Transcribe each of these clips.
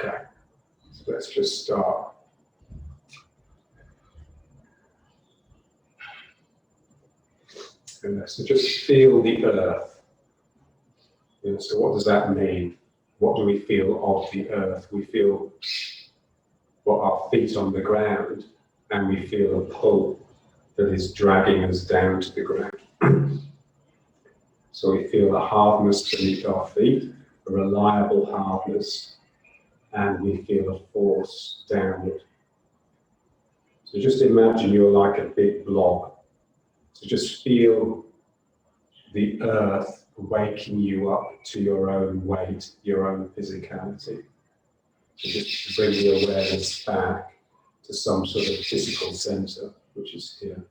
Okay, so let's just start. And so just feel the earth. So what does that mean? What do we feel of the earth? We feel our feet on the ground, and we feel a pull that is dragging us down to the ground. So we feel a hardness beneath our feet, a reliable hardness, and we feel a force downward. So just imagine you're like a big blob. So just feel the earth waking you up to your own weight, your own physicality. So just bring the awareness back to some sort of physical center, which is here.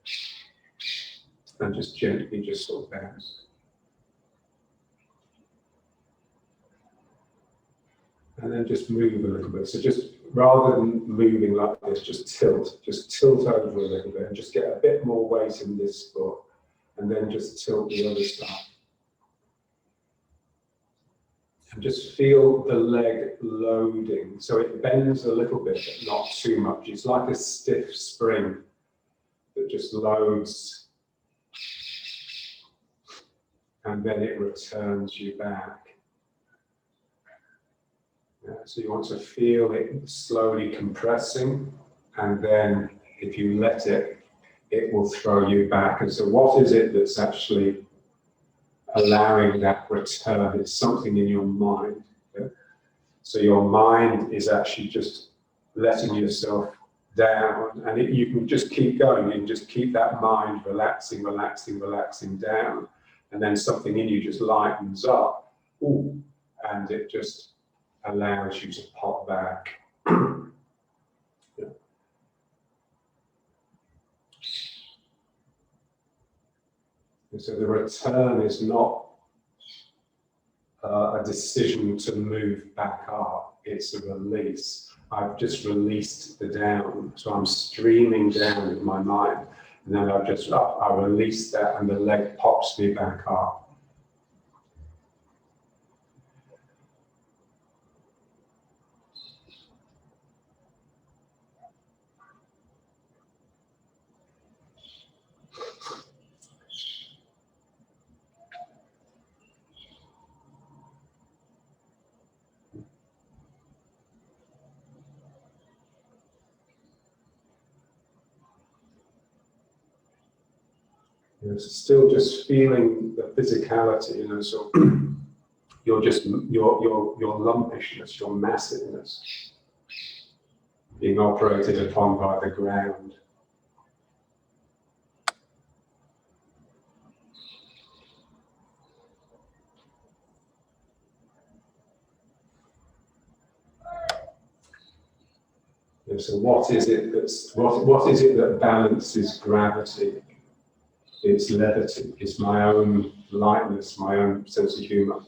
And just gently just sort of bounce. And then just move a little bit. So just rather than moving like this, just tilt over a little bit and just get a bit more weight in this foot. And then just tilt the other side. And just feel the leg loading. So it bends a little bit, but not too much. It's like a stiff spring that just loads. And then it returns you back. So you want to feel it slowly compressing. And then if you let it, it will throw you back. And so what is it that's actually allowing that return? It's something in your mind. Yeah? So your mind is actually just letting yourself down, and you can just keep going. You can just keep that mind relaxing, relaxing, relaxing down, and then something in you just lightens up. Ooh, and it just allows you to pop back. Yeah. And so the return is not a decision to move back up, it's a release. I've just released the down, so I'm streaming down in my mind, and then I release that, and the leg pops me back up. Still just feeling the physicality, so you're just your lumpishness, your massiveness being operated upon by the ground. So what is it that balances gravity? It's levity, it's my own lightness, my own sense of humor.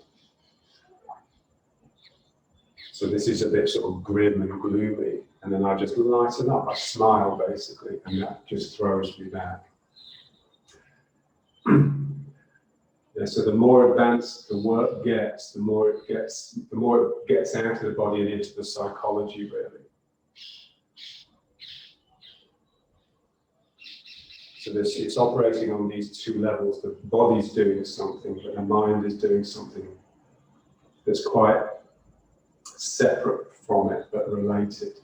So this is a bit sort of grim and gloomy, and then I just lighten up, I smile basically, and that just throws me back. So the more advanced the work gets, the more it gets out of the body and into the psychology, really. So it's operating on these two levels. The body's doing something, but the mind is doing something that's quite separate from it, but related.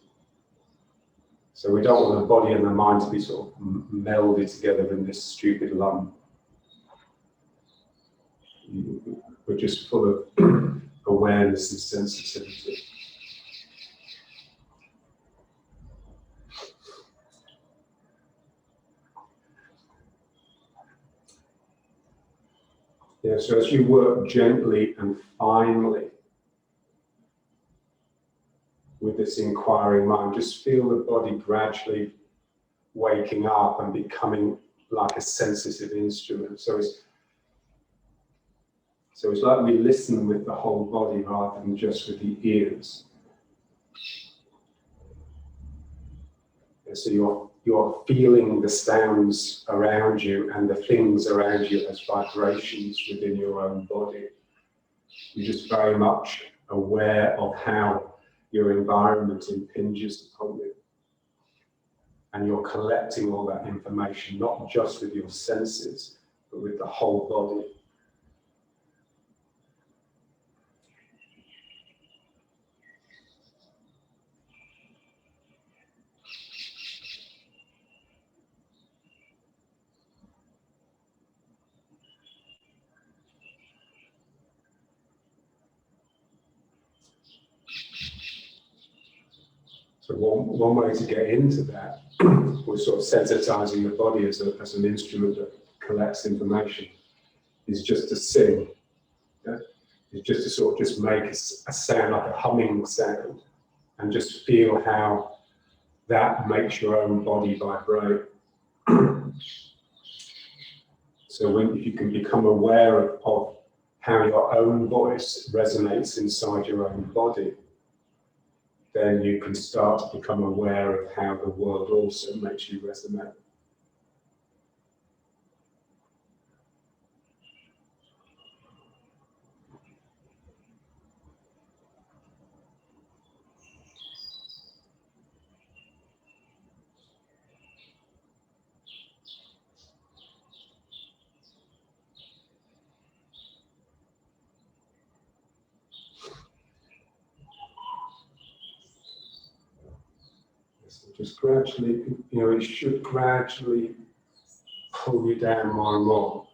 So we don't want the body and the mind to be sort of melded together in this stupid lump. We're just full of awareness and sensitivity. So as you work gently and finely with this inquiring mind, just feel the body gradually waking up and becoming like a sensitive instrument. So it's like we listen with the whole body rather than just with the ears. So you're feeling the sounds around you and the things around you as vibrations within your own body. You're just very much aware of how your environment impinges upon you. And you're collecting all that information, not just with your senses, but with the whole body. So one way to get into that, we're sort of sensitizing the body as an instrument that collects information, is just to sing. Yeah? Is just to sort of just make a sound, like a humming sound, and just feel how that makes your own body vibrate. So if you can become aware of how your own voice resonates inside your own body, then you can start to become aware of how the world also makes you resonate. So just gradually, it should gradually pull you down more and more.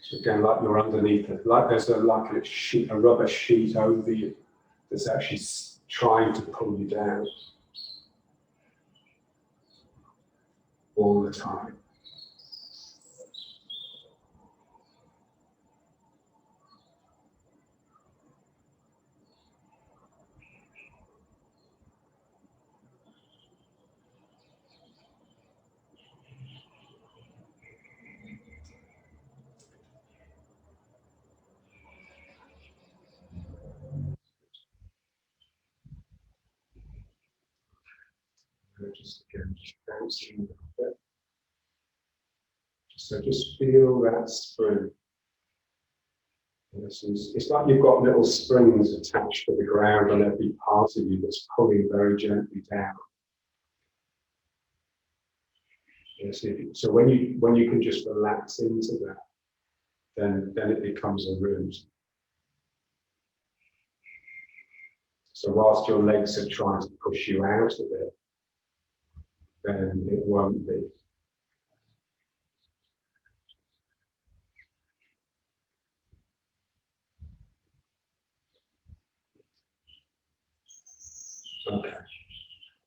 So again, like you're underneath it, like there's a rubber sheet over you that's actually trying to pull you down all the time. Just again, just bouncing a little bit. So just feel that spring. It's like you've got little springs attached to the ground on every part of you that's pulling very gently down. So when you can just relax into that, then it becomes a root. So whilst your legs are trying to push you out of it, then it won't be. Okay.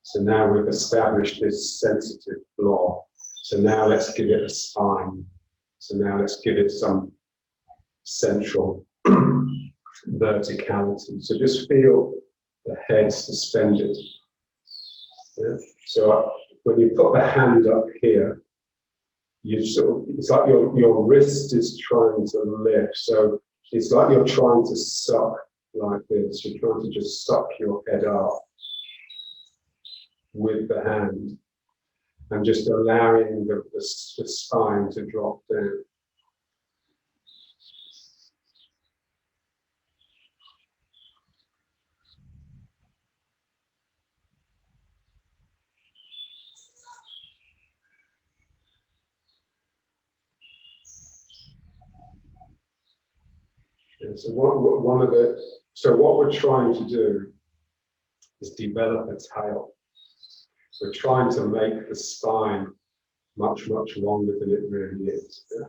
So now we've established this sensitive floor. So now let's give it a spine. So now let's give it some central verticality. So just feel the head suspended. Yeah? So when you put the hand up here, it's like your wrist is trying to lift. So it's like you're trying to suck like this. You're trying to just suck your head up with the hand and just allowing the spine to drop down. And so what we're trying to do is develop a tail. We're trying to make the spine much, much longer than it really is. Yeah?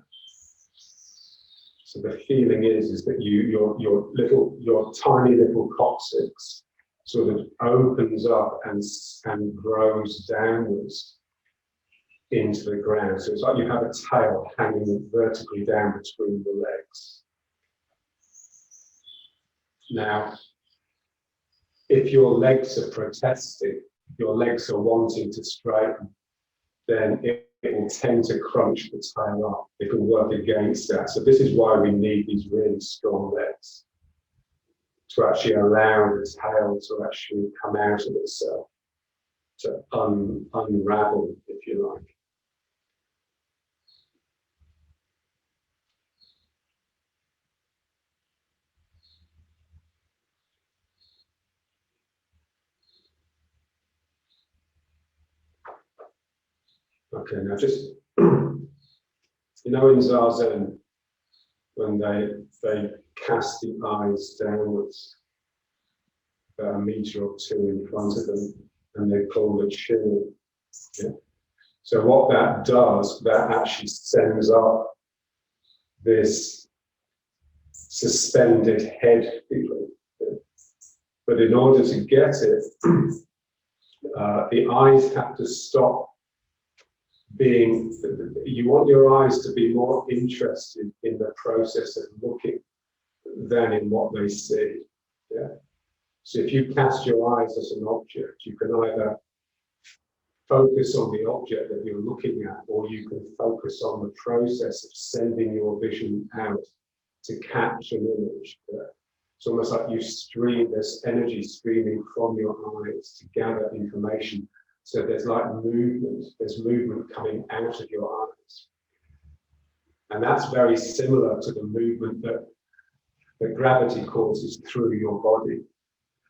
So the feeling is that your tiny little coccyx sort of opens up and grows downwards into the ground. So it's like you have a tail hanging vertically down between the legs. Now, if your legs are protesting, your legs are wanting to straighten, then it will tend to crunch the tail up. It will work against that. So this is why we need these really strong legs, to actually allow the tail to actually come out of itself, to unravel, Okay, now just, you know, in Zazen, when they cast the eyes downwards, about a meter or two in front of them, and they pull the chin. Yeah? So what that does, that actually sends up this suspended head feeling. Yeah? But in order to get it, the eyes have to stop being, you want your eyes to be more interested in the process of looking than in what they see. Yeah? So if you cast your eyes as an object, you can either focus on the object that you're looking at, or you can focus on the process of sending your vision out to catch an image. Yeah? It's almost like you stream, there's energy streaming from your eyes to gather information. So there's like movement, there's movement coming out of your eyes. And that's very similar to the movement that gravity causes through your body.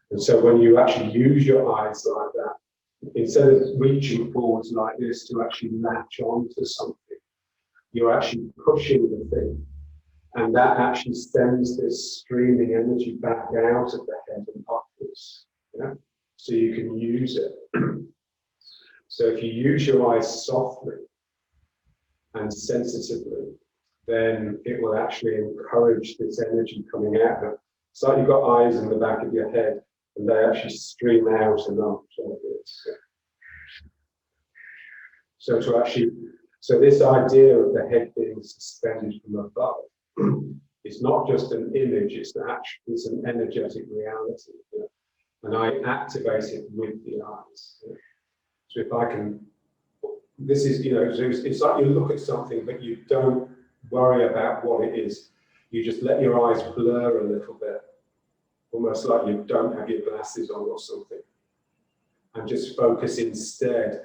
And so when you actually use your eyes like that, instead of reaching forwards like this to actually latch onto something, you're actually pushing the thing. And that actually sends this streaming energy back out of the head and upwards. Yeah? So you can use it. So if you use your eyes softly and sensitively, then it will actually encourage this energy coming out. It's like you've got eyes in the back of your head, and they actually stream out and up like this. So so this idea of the head being suspended from above is not just an image, it's an energetic reality. Yeah? And I activate it with the eyes. Yeah? So if I can, this is, you know, it's like you look at something, but you don't worry about what it is. You just let your eyes blur a little bit, almost like you don't have your glasses on or something, and just focus instead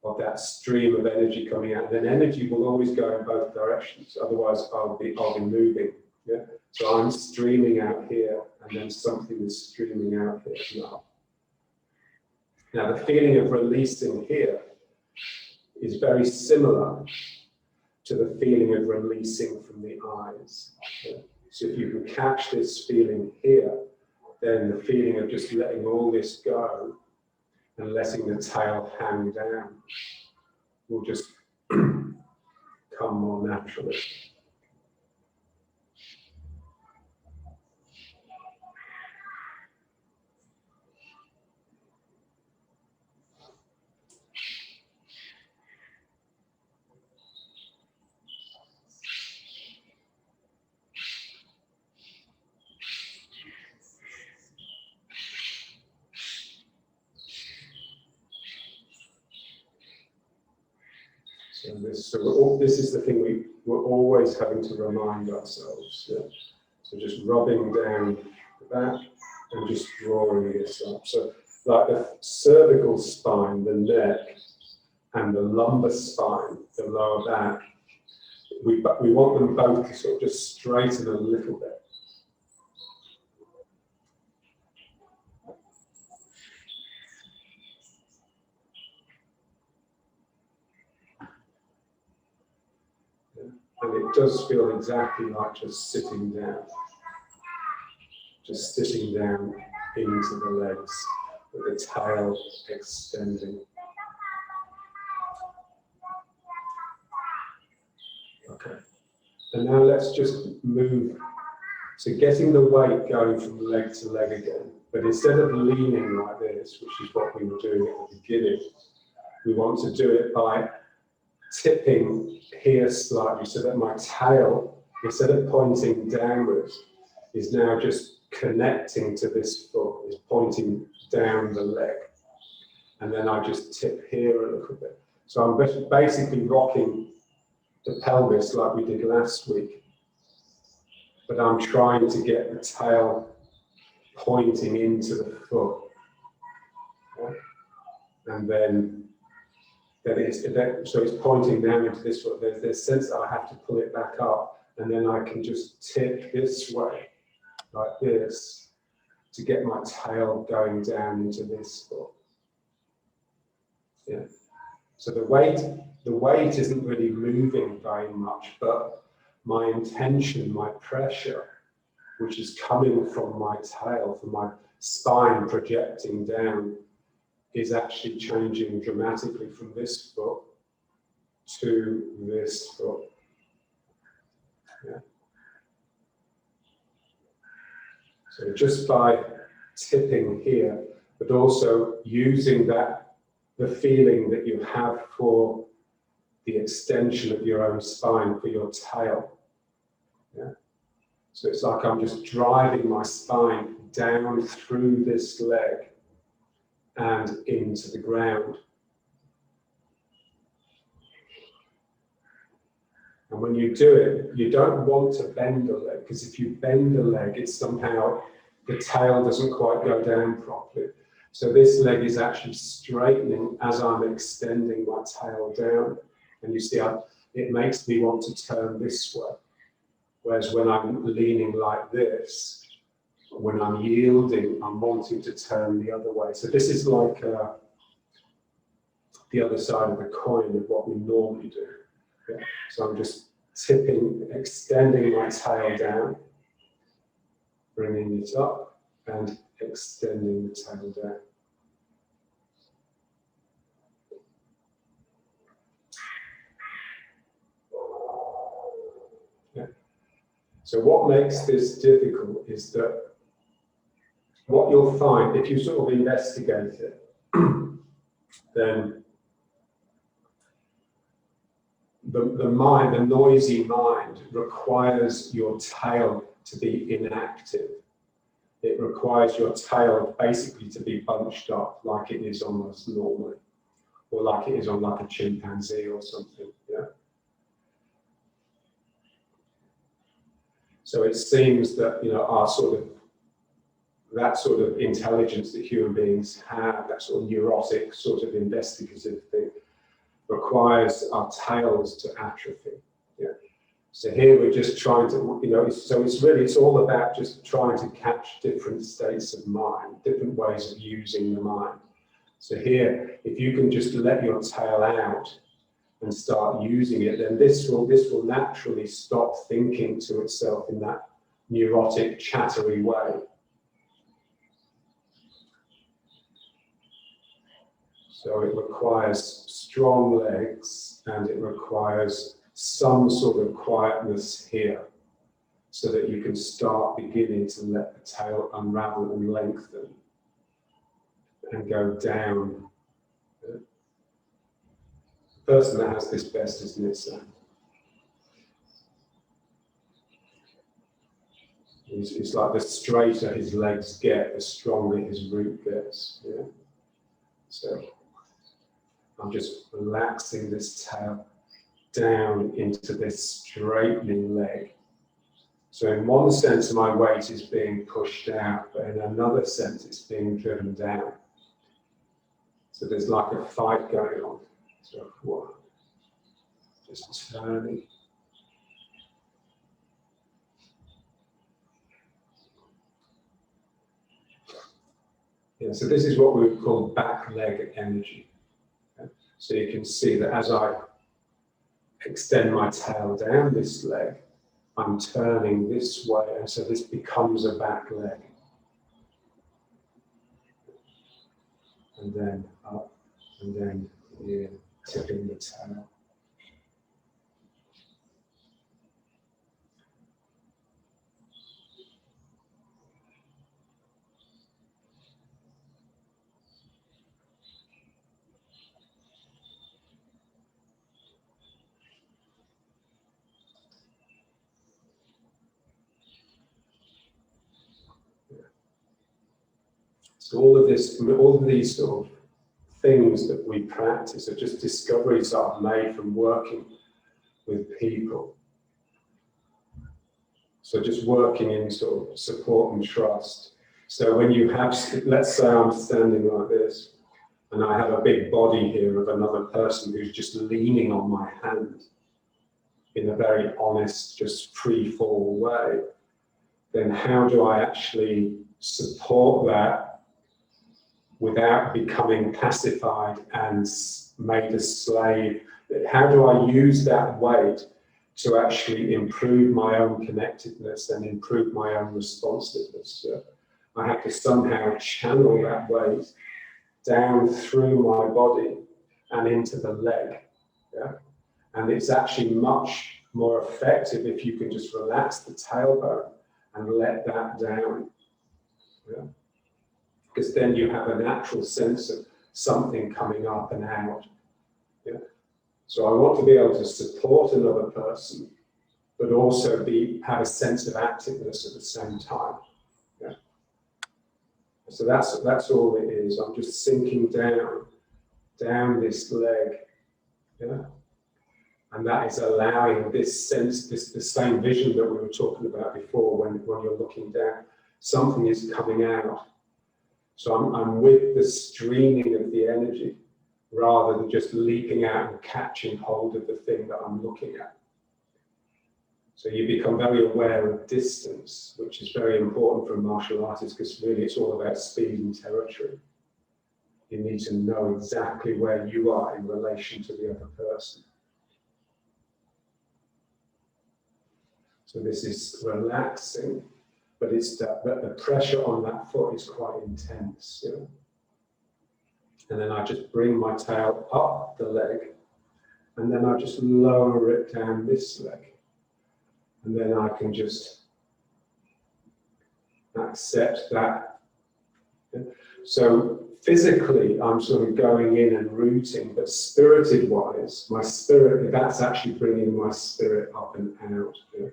of that stream of energy coming out. Then energy will always go in both directions. Otherwise, I'll be moving. Yeah. So I'm streaming out here, and then something is streaming out here now. Now, the feeling of releasing here is very similar to the feeling of releasing from the eyes. Yeah? So if you can catch this feeling here, then the feeling of just letting all this go and letting the tail hang down will just come more naturally. So this is the thing we're always having to remind ourselves. Yeah? So just rubbing down the back and just drawing this up. So like the cervical spine, the neck, and the lumbar spine, the lower back, we want them both to sort of just straighten a little bit. And it does feel exactly like just sitting down. Just sitting down into the legs, with the tail extending. Okay. And now let's just move. So getting the weight going from leg to leg again, but instead of leaning like this, which is what we were doing at the beginning, we want to do it by tipping here slightly so that my tail, instead of pointing downwards, is now just connecting to this foot, is pointing down the leg. And then I just tip here a little bit. So I'm basically rocking the pelvis like we did last week, but I'm trying to get the tail pointing into the foot. Okay? And then so it's pointing down into this foot. There's this sense that I have to pull it back up, and then I can just tip this way, like this, to get my tail going down into this foot. Yeah. So the weight isn't really moving very much, but my intention, my pressure, which is coming from my tail, from my spine projecting down, is actually changing dramatically from this foot to this foot. Yeah. So just by tipping here, but also using that, the feeling that you have for the extension of your own spine, for your tail. Yeah. So it's like I'm just driving my spine down through this leg and into the ground. And when you do it, you don't want to bend the leg, because if you bend the leg, it's somehow, the tail doesn't quite go down properly. So this leg is actually straightening as I'm extending my tail down. And you see, it makes me want to turn this way. Whereas when I'm leaning like this, when I'm yielding, I'm wanting to turn the other way. So this is like the other side of the coin of what we normally do. Yeah. So I'm just tipping, extending my tail down, bringing it up, and extending the tail down. Yeah. So what makes this difficult is that what you'll find, if you sort of investigate it, then the mind, the noisy mind, requires your tail to be inactive. It requires your tail basically to be bunched up like it is almost normally, or like it is on like a chimpanzee or something. Yeah. So it seems that, you know, our sort of, that sort of intelligence that human beings have, that sort of neurotic, sort of investigative thing, requires our tails to atrophy. Yeah. So here we're just trying to, you know, so it's all about just trying to catch different states of mind, different ways of using the mind. So here, if you can just let your tail out and start using it, then this will naturally stop thinking to itself in that neurotic, chattery way. So it requires strong legs, and it requires some sort of quietness here, so that you can start beginning to let the tail unravel and lengthen and go down. The person that has this best, isn't it, Sam? It's like the straighter his legs get, the stronger his root gets. Yeah? So I'm just relaxing this tail down into this straightening leg. So in one sense, my weight is being pushed out, but in another sense, it's being driven down. So there's like a fight going on. So what? Just turning. Yeah, so this is what we would call back leg energy. Okay? So you can see that as I extend my tail down this leg, I'm turning this way, and so this becomes a back leg. And then up, and then here, tipping the tail. So all of these sort of things that we practice are just discoveries that I've made from working with people. So just working in sort of support and trust. So when you have, let's say I'm standing like this, and I have a big body here of another person who's just leaning on my hand in a very honest, just free-fall way, then how do I actually support that without becoming pacified and made a slave. How do I use that weight to actually improve my own connectedness and improve my own responsiveness? I have to somehow channel that weight down through my body and into the leg. Yeah? And it's actually much more effective if you can just relax the tailbone and let that down. Yeah? Because then you have a natural sense of something coming up and out. Yeah? So I want to be able to support another person, but also have a sense of activeness at the same time. Yeah? So that's all it is. I'm just sinking down this leg. Yeah? And that is allowing this sense, the same vision that we were talking about before when you're looking down. Something is coming out. So I'm with the streaming of the energy rather than just leaping out and catching hold of the thing that I'm looking at. So you become very aware of distance, which is very important for a martial artist because really it's all about speed and territory. You need to know exactly where you are in relation to the other person. So this is relaxing, but the pressure on that foot is quite intense. You know? And then I just bring my tail up the leg, and then I just lower it down this leg. And then I can just accept that. So physically, I'm sort of going in and rooting, but spirited-wise, my spirit, that's actually bringing my spirit up and out. You know?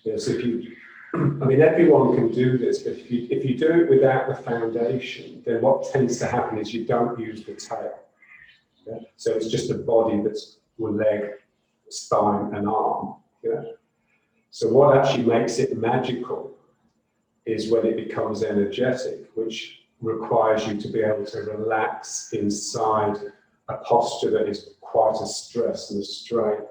Yes, I mean, everyone can do this, but if you do it without the foundation, then what tends to happen is you don't use the tail. Yeah? So it's just a body that's with leg, spine, and arm. Yeah? So what actually makes it magical is when it becomes energetic, which requires you to be able to relax inside a posture that is quite a stress and a strain.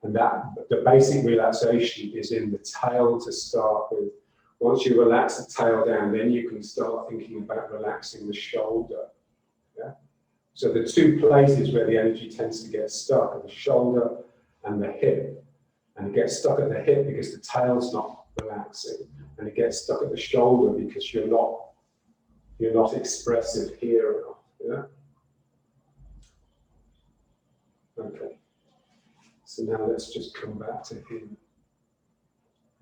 And that the basic relaxation is in the tail to start with. Once you relax the tail down, then you can start thinking about relaxing the shoulder. Yeah? So the two places where the energy tends to get stuck are the shoulder and the hip. And it gets stuck at the hip because the tail's not relaxing. And it gets stuck at the shoulder because you're not expressive here enough. Yeah? Okay. So now let's just come back to him.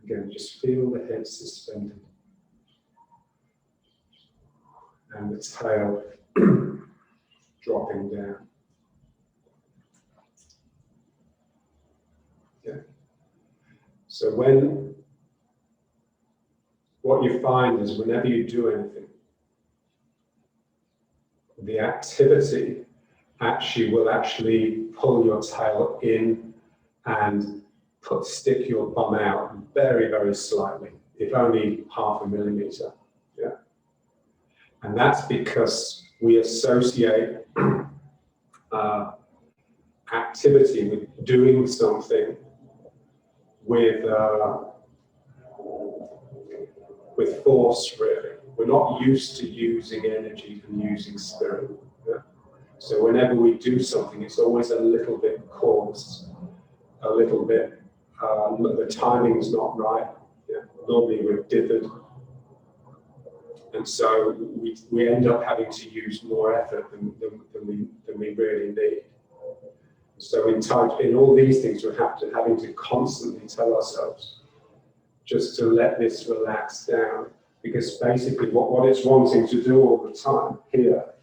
Again, just feel the head suspended. And the tail dropping down. Yeah. So what you find is whenever you do anything, the activity will actually pull your tail in and stick your bum out very, very slightly, if only 0.5 millimeter. Yeah? And that's because we associate activity with doing something with force, really. We're not used to using energy and using spirit. Yeah? So whenever we do something, it's always a little bit coarse, a little bit, the timing's not right. Yeah? Normally we're dithered. And so we end up having to use more effort than we really need. So in all these things, we're having to constantly tell ourselves just to let this relax down, because basically what it's wanting to do all the time here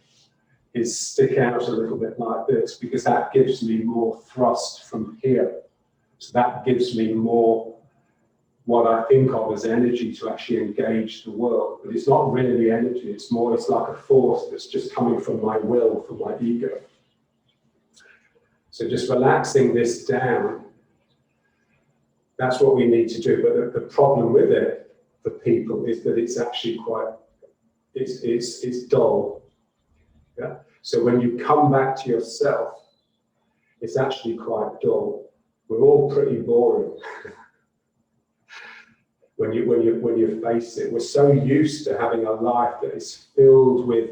is stick out a little bit like this, because that gives me more thrust from here. So that gives me more what I think of as energy to actually engage the world. But it's not really energy, it's like a force that's just coming from my will, from my ego. So just relaxing this down, that's what we need to do. But the problem with it for people is that it's actually it's dull. Yeah? So when you come back to yourself, it's actually quite dull. We're all pretty boring. when you face it. We're so used to having a life that is filled with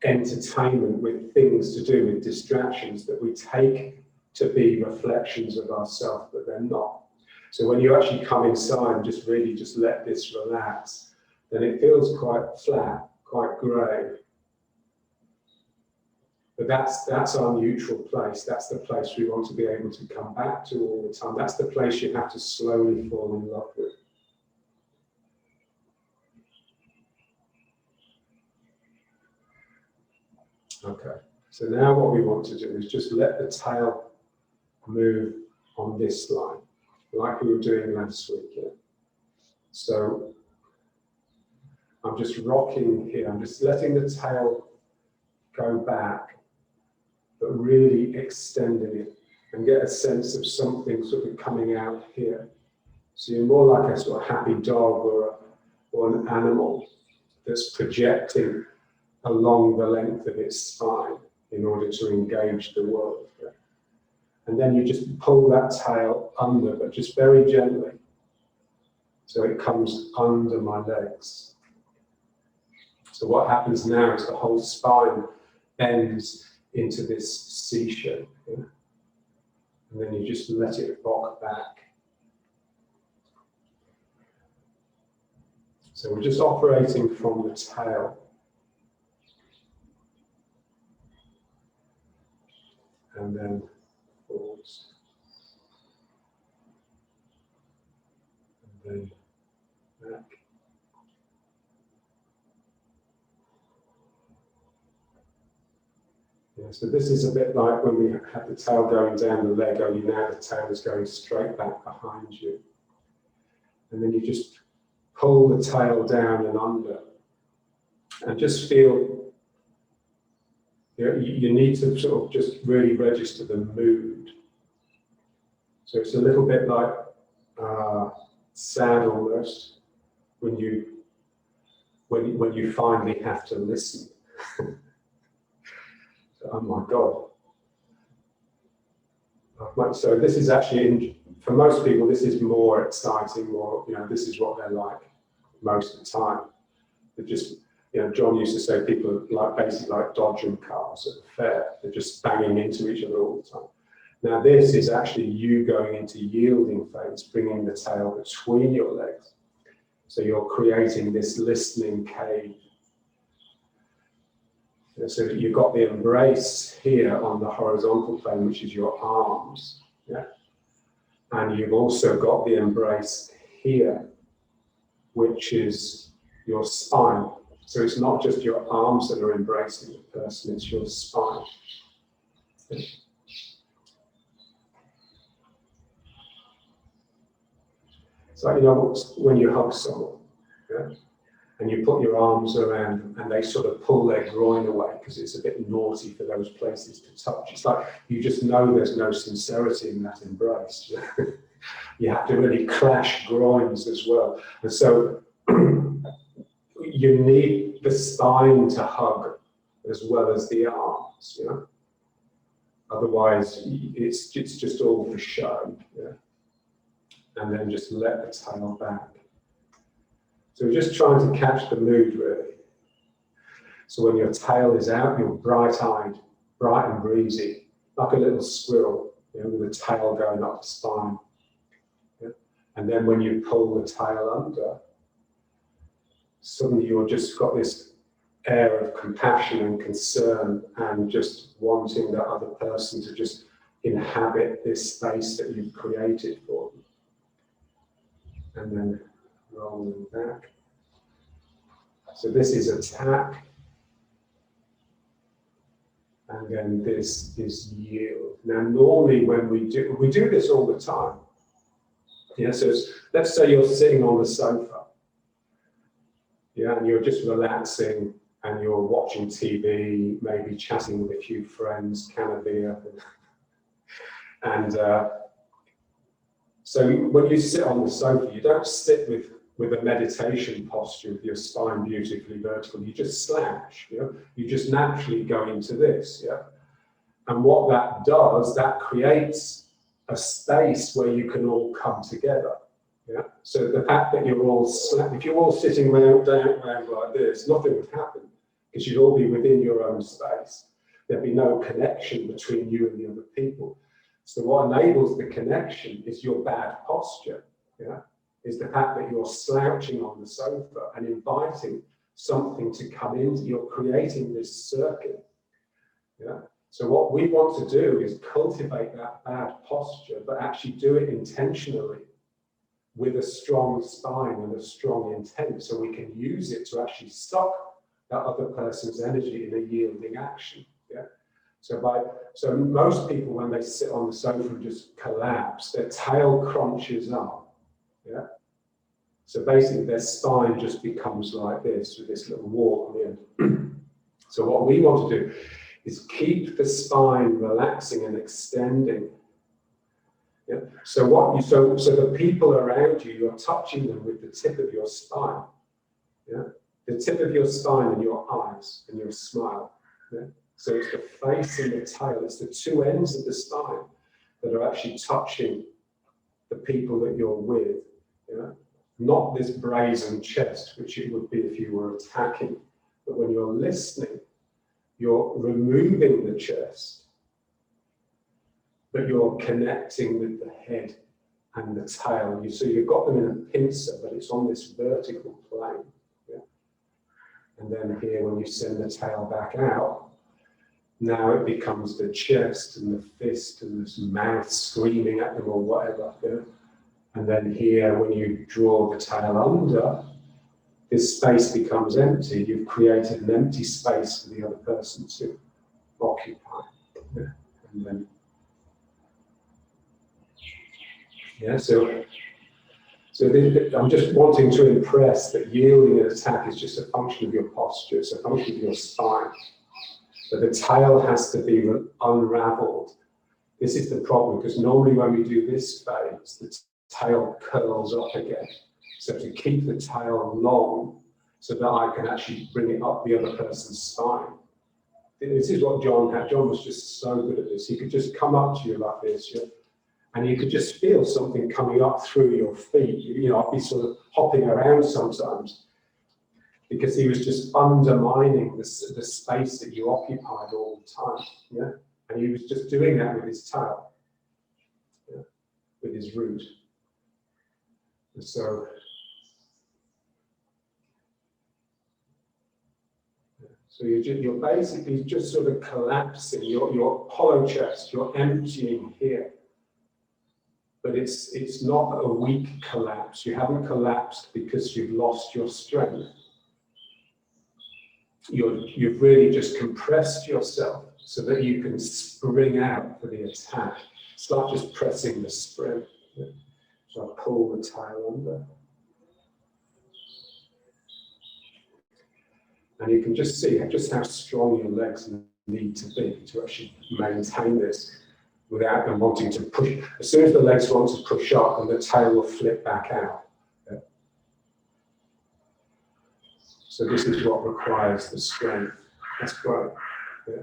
entertainment, with things to do, with distractions that we take to be reflections of ourselves, but they're not. So when you actually come inside and just really just let this relax, then it feels quite flat, quite grey. But that's our neutral place. That's the place we want to be able to come back to all the time. That's the place you have to slowly fall in love with. Okay, so now what we want to do is just let the tail move on this line, like we were doing last week. Yeah? So I'm just rocking here. I'm just letting the tail go back, but really extending it and get a sense of something sort of coming out here. So you're more like a sort of happy dog or an animal that's projecting along the length of its spine in order to engage the world. Yeah? And then you just pull that tail under, but just very gently. So it comes under my legs. So what happens now is the whole spine bends into this C shape. Yeah? And then you just let it rock back. So we're just operating from the tail. And then forwards. And then back. Yeah, so this is a bit like when we have the tail going down the leg, only now the tail is going straight back behind you. And then you just pull the tail down and under. And just feel, you need to sort of just really register the mood. So it's a little bit like sad almost when you finally have to listen. So, oh my God. So this is actually, for most people, this is more exciting, this is what they're like most of the time. They're just, John used to say people are basically like dodging cars at the fair. They're just banging into each other all the time. Now this is actually you going into yielding phase, bringing the tail between your legs. So you're creating this listening cave. So you've got the embrace here on the horizontal plane, which is your arms. Yeah? And you've also got the embrace here, which is your spine. So it's not just your arms that are embracing the person, it's your spine. Yeah? It's like, when you hug someone, yeah? And you put your arms around them and they sort of pull their groin away because it's a bit naughty for those places to touch. It's like you just know there's no sincerity in that embrace. You have to really clash groins as well. And so you need the spine to hug as well as the arms, Otherwise, it's just all for show. Yeah? And then just let the tail back. So we're just trying to catch the mood, really. So when your tail is out, you're bright-eyed, bright and breezy, like a little squirrel, with the tail going up the spine. Yeah? And then when you pull the tail under, suddenly you've just got this air of compassion and concern and just wanting the other person to just inhabit this space that you've created for them. And then rolling back. So this is attack. And then this is yield. Now normally when we do this all the time. Yeah, so let's say you're sitting on the sofa. Yeah, and you're just relaxing and you're watching TV, maybe chatting with a few friends, can of beer. And so when you sit on the sofa, you don't sit with a meditation posture with your spine beautifully vertical. You just slouch. You just naturally go into this. Yeah, and what that does, that creates a space where you can all come together. Yeah. So the fact that you're all if you're all sitting round like this, nothing would happen because you'd all be within your own space. There'd be no connection between you and the other people. So what enables the connection is your bad posture. Yeah. Is the fact that you're slouching on the sofa and inviting something to come in. You're creating this circuit. Yeah. So what we want to do is cultivate that bad posture, but actually do it intentionally with a strong spine and a strong intent, so we can use it to actually stop that other person's energy in a yielding action. Yeah. So most people, when they sit on the sofa and just collapse, their tail crunches up. Yeah. So basically, their spine just becomes like this with this little wart on the end. So what we want to do is keep the spine relaxing and extending. Yeah. So the people around you, you're touching them with the tip of your spine. Yeah. The tip of your spine and your eyes and your smile. Yeah. So it's the face and the tail. It's the two ends of the spine that are actually touching the people that you're with. Yeah. Not this brazen chest, which it would be if you were attacking. But when you're listening, you're removing the chest, but you're connecting with the head and the tail. So you've got them in a pincer, but it's on this vertical plane. Yeah? And then here, when you send the tail back out, now it becomes the chest and the fist and this mouth screaming at them or whatever. Yeah? And then here, when you draw the tail under, this space becomes empty. You've created an empty space for the other person to occupy. Yeah. And then, yeah, so I'm just wanting to impress that yielding an attack is just a function of your posture, it's a function of your spine. But the tail has to be unraveled. This is the problem, because normally when we do this phase, the tail curls up again. So to keep the tail long, so that I can actually bring it up the other person's spine. This is what John had. John was just so good at this. He could just come up to you like this, yeah? And you could just feel something coming up through your feet. You know, I'd be sort of hopping around sometimes because he was just undermining the space that you occupied all the time, yeah? And he was just doing that with his tail, yeah? With his root. And so, you're basically just sort of collapsing your hollow chest, you're emptying here. But it's not a weak collapse. You haven't collapsed because you've lost your strength. You've really just compressed yourself so that you can spring out for the attack. It's like just pressing the spring. So I pull the tail under. And you can just see just how strong your legs need to be to actually maintain this without them wanting to push. As soon as the legs want to push up, and the tail will flip back out. Yeah. So this is what requires the strength. That's great. Yeah.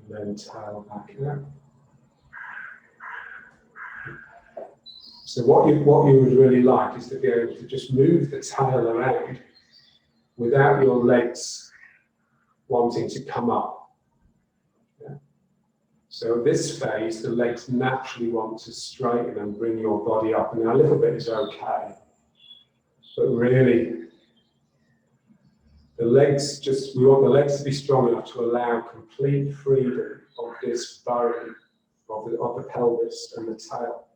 And then tail back out. So what you would really like is to be able to just move the tail around without your legs wanting to come up. Yeah. So this phase, the legs naturally want to straighten and bring your body up. And now a little bit is okay, but really, we want the legs to be strong enough to allow complete freedom of this bone, of the pelvis and the tail.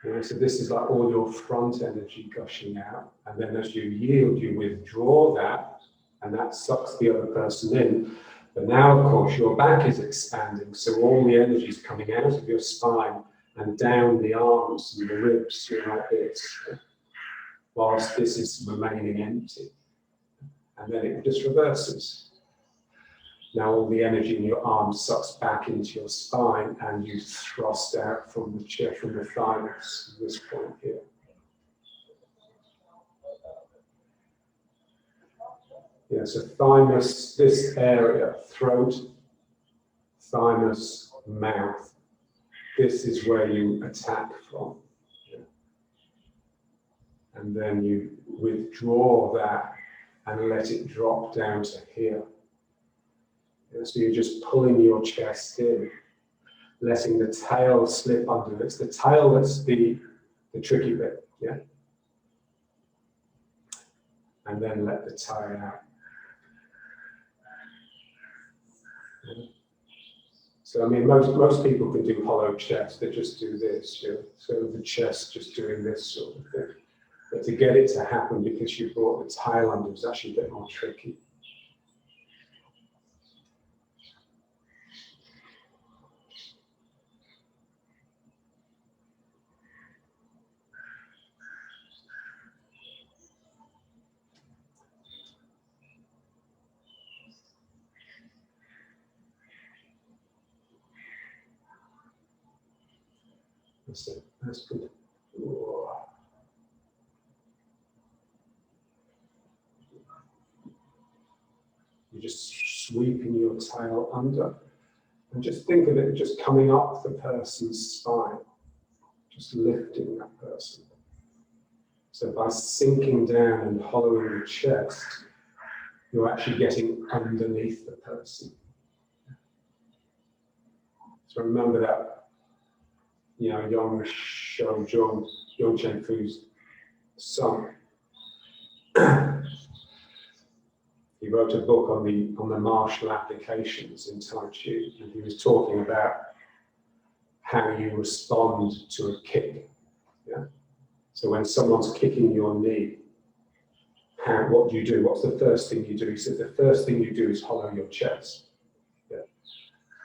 Yeah, so this is like all your front energy gushing out, and then as you yield, you withdraw that, and that sucks the other person in. But now, of course, your back is expanding, so all the energy is coming out of your spine and down the arms and the ribs, like this, whilst this is remaining empty. And then it just reverses. Now all the energy in your arm sucks back into your spine and you thrust out from the chest, from the thymus, this point here. Yeah, so thymus, this area, throat, thymus, mouth, this is where you attack from. Yeah. And then you withdraw that and let it drop down to here. Yeah, so you're just pulling your chest in, letting the tail slip under. It's the tail that's the tricky bit, yeah? And then let the tail out. Yeah. So I mean, most people can do hollow chest, they just do this, you know? So the chest just doing this sort of thing. But to get it to happen because you brought the tail under is actually a bit more tricky. That's it. That's good. Whoa. You're just sweeping your tail under. And just think of it just coming up the person's spine. Just lifting that person. So by sinking down and hollowing the chest, you're actually getting underneath the person. So remember that, you know, Yang Chen Fu's son. He wrote a book on the martial applications in Tai Chi, and he was talking about how you respond to a kick. Yeah. So when someone's kicking your knee, what do you do? What's the first thing you do? He said the first thing you do is hollow your chest. Yeah.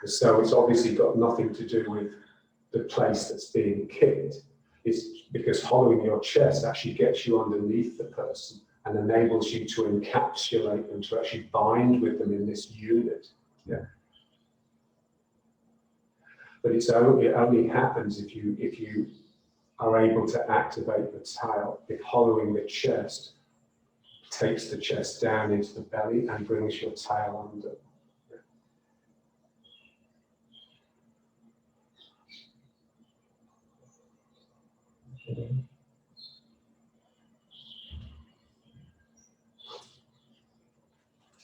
So it's obviously got nothing to do with the place that's being kicked. It's because hollowing your chest actually gets you underneath the person and enables you to encapsulate them, to actually bind with them in this unit. Yeah. But it only happens if you are able to activate the tail. If hollowing the chest takes the chest down into the belly and brings your tail under.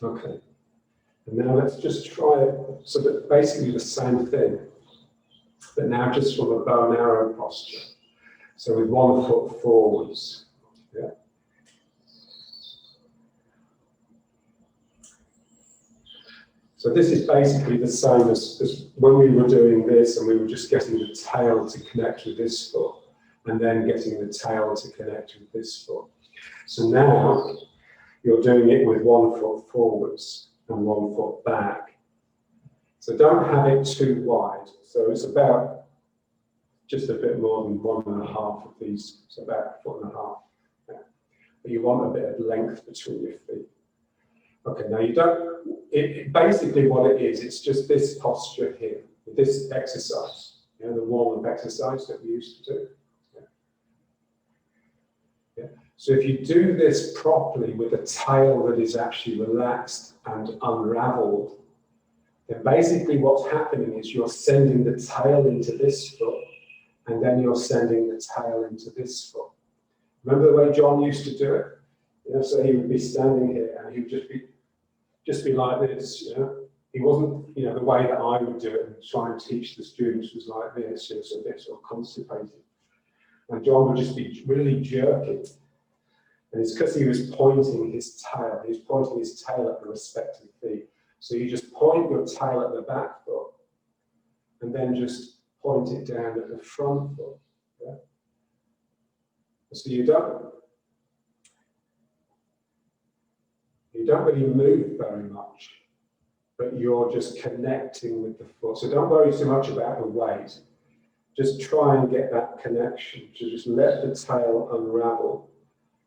Okay, and now let's just try it. So that basically the same thing, but now just from a bow and arrow posture. So with 1 foot forwards. Yeah. So this is basically the same as when we were doing this and we were just getting the tail to connect with this foot and then getting the tail to connect with this foot. So now you're doing it with 1 foot forwards and 1 foot back. So don't have it too wide. So it's about just a bit more than 1.5 of these. So about 1.5 foot. Yeah. But you want a bit of length between your feet. Okay, now you don't, basically what it is, it's just this posture here, this exercise, you know, the warm-up exercise that we used to do. Yeah. Yeah. So if you do this properly with a tail that is actually relaxed and unraveled, then basically what's happening is you're sending the tail into this foot, and then you're sending the tail into this foot. Remember the way John used to do it? You know, so he would be standing here and he would just be like this, you know. He wasn't, you know, the way that I would do it and try and teach the students was like this, you know, so a bit sort of constipated. And John would just be really jerking. And it's because he was pointing his tail. He was pointing his tail at the respective feet. So you just point your tail at the back foot and then just point it down at the front foot. Yeah? So you don't really move very much, but you're just connecting with the foot. So don't worry too much about the weight. Just try and get that connection. So just let the tail unravel,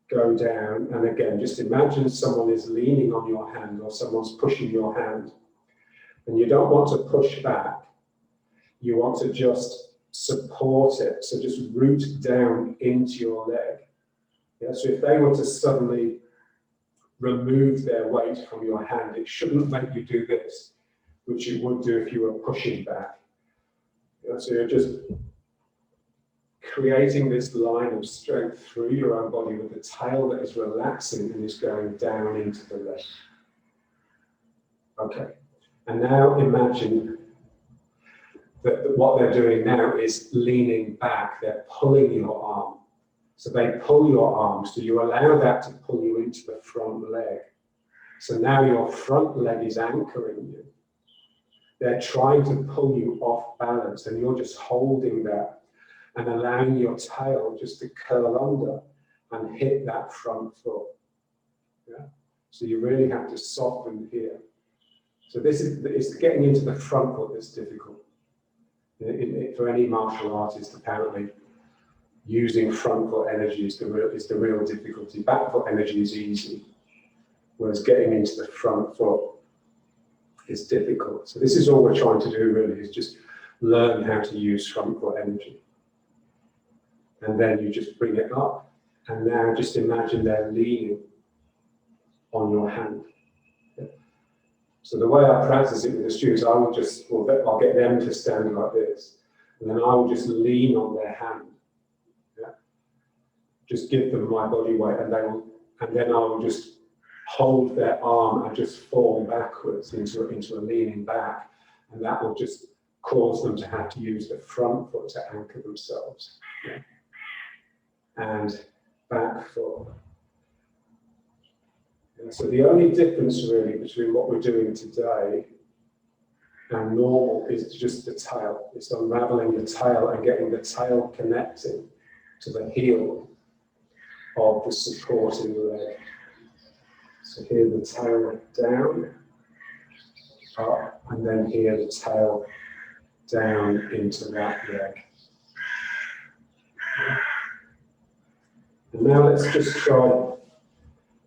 go down, and again, just imagine someone is leaning on your hand or someone's pushing your hand. And you don't want to push back. You want to just support it. So just root down into your leg. Yeah, so if they were to suddenly remove their weight from your hand, it shouldn't make you do this, which it would do if you were pushing back. Yeah, so you're just creating this line of strength through your own body with the tail that is relaxing and is going down into the leg. Okay, and now imagine that what they're doing now is leaning back. They're pulling your arm. So they pull your arm, so you allow that to pull you into the front leg. So now your front leg is anchoring you. They're trying to pull you off balance, and you're just holding that and allowing your tail just to curl under and hit that front foot. Yeah? So you really have to soften here. So it's getting into the front foot that's difficult. For any martial artist, apparently, using front foot energy is the real difficulty. Back foot energy is easy, whereas getting into the front foot is difficult. So this is all we're trying to do really, is just learn how to use front foot energy. And then you just bring it up, and now just imagine they're leaning on your hand. So the way I practice it with the students, I'll get them to stand like this, and then I will just lean on their hand. Yeah? Just give them my body weight, and then I will just hold their arm and just fall backwards into a leaning back, and that will just cause them to have to use the front foot to anchor themselves. Yeah? And back foot. And so the only difference really between what we're doing today and normal is just the tail. It's unraveling the tail and getting the tail connecting to the heel of the supporting leg. So here the tail down, up, and then here the tail down into that leg. And now let's just try,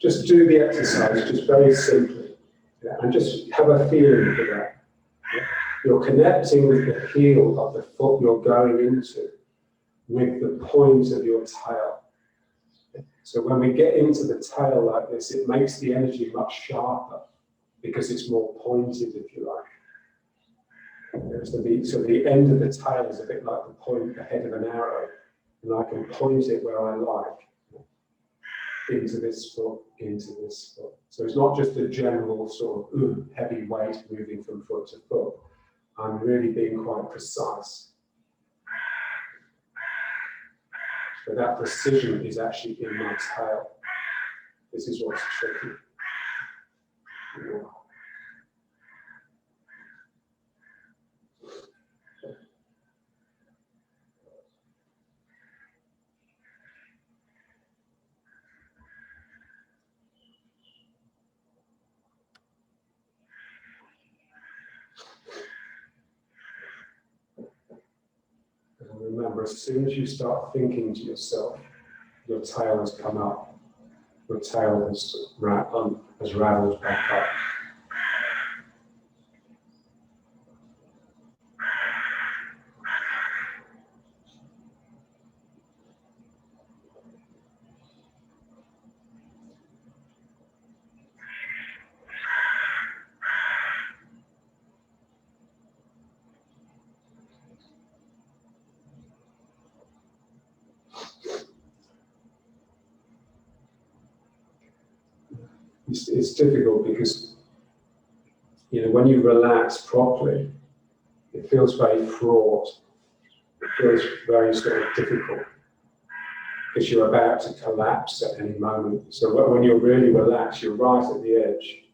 just do the exercise, just very simply, yeah, and just have a feeling for that. Yeah. You're connecting with the heel of the foot you're going into with the point of your tail. So when we get into the tail like this, it makes the energy much sharper because it's more pointed, if you like. Yeah, so the end of the tail is a bit like the head of an arrow, and I can point it where I like. Into this foot, into this foot. So it's not just a general sort of heavy weight moving from foot to foot. I'm really being quite precise. But that precision is actually in my tail. This is what's tricky. Yeah. Remember, as soon as you start thinking to yourself, your tail has come up, your tail has raveled back up. It's difficult because, when you relax properly, it feels very fraught. It feels very sort of difficult because you're about to collapse at any moment. So when you're really relaxed, you're right at the edge.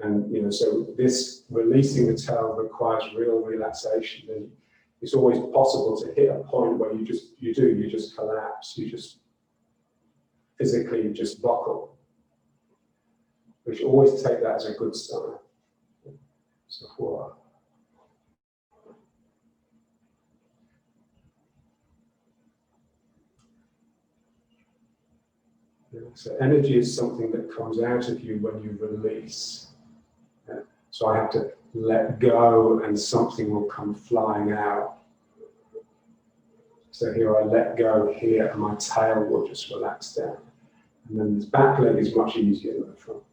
And, so this releasing the tail requires real relaxation. And it's always possible to hit a point where you just collapse. You just physically just buckle. We should always take that as a good sign. So, so energy is something that comes out of you when you release. So I have to let go and something will come flying out. So here I let go here and my tail will just relax down. And then this back leg is much easier than the front.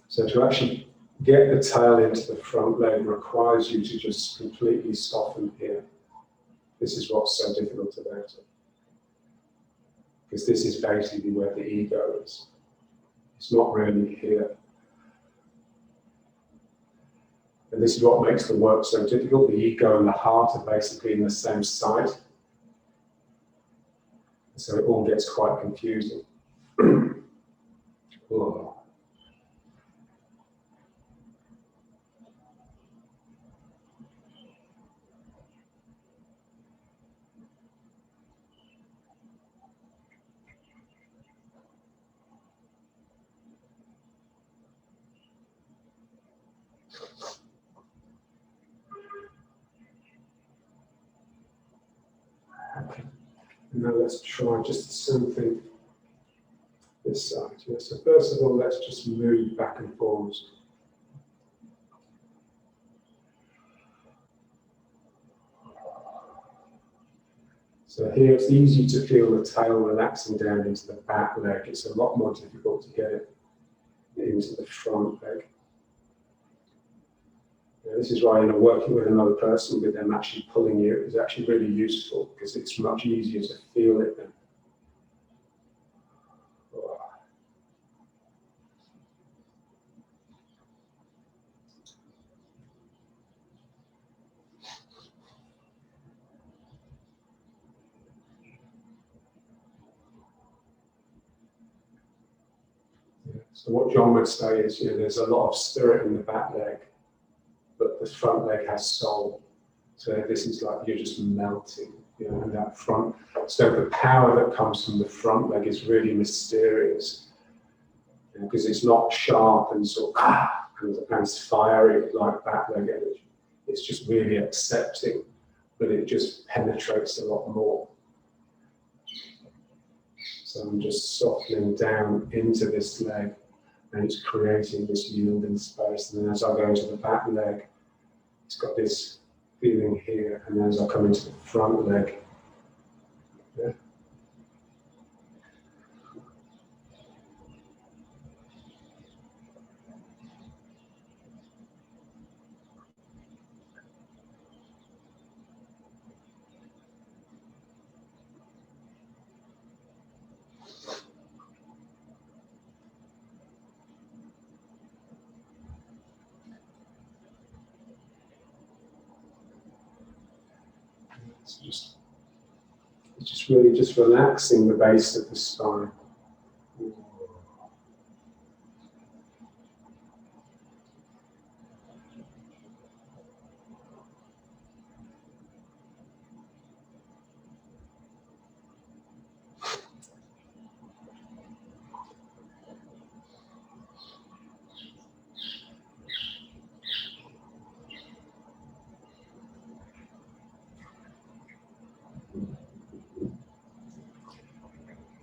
So to actually get the tail into the front leg requires you to just completely soften here. This is what's so difficult about it. Because this is basically where the ego is. It's not really here. And this is what makes the work so difficult. The ego and the heart are basically in the same site. So it all gets quite confusing. Oh. Okay. Now let's try just something this side. Yeah, so first of all, let's just move back and forwards. So here it's easy to feel the tail relaxing down into the back leg. It's a lot more difficult to get it into the front leg. Now, this is why, working with another person, with them actually pulling you, is actually really useful because it's much easier to feel it then. So what John would say is, there's a lot of spirit in the back leg, but the front leg has soul. So this is like you're just melting, in that front. So the power that comes from the front leg is really mysterious, because it's not sharp and sort of and fiery like back leg energy. It's just really accepting, but it just penetrates a lot more. So I'm just softening down into this leg, and it's creating this yielding space. And then as I go into the back leg, it's got this feeling here, and then as I come into the front leg, it's just really just relaxing the base of the spine.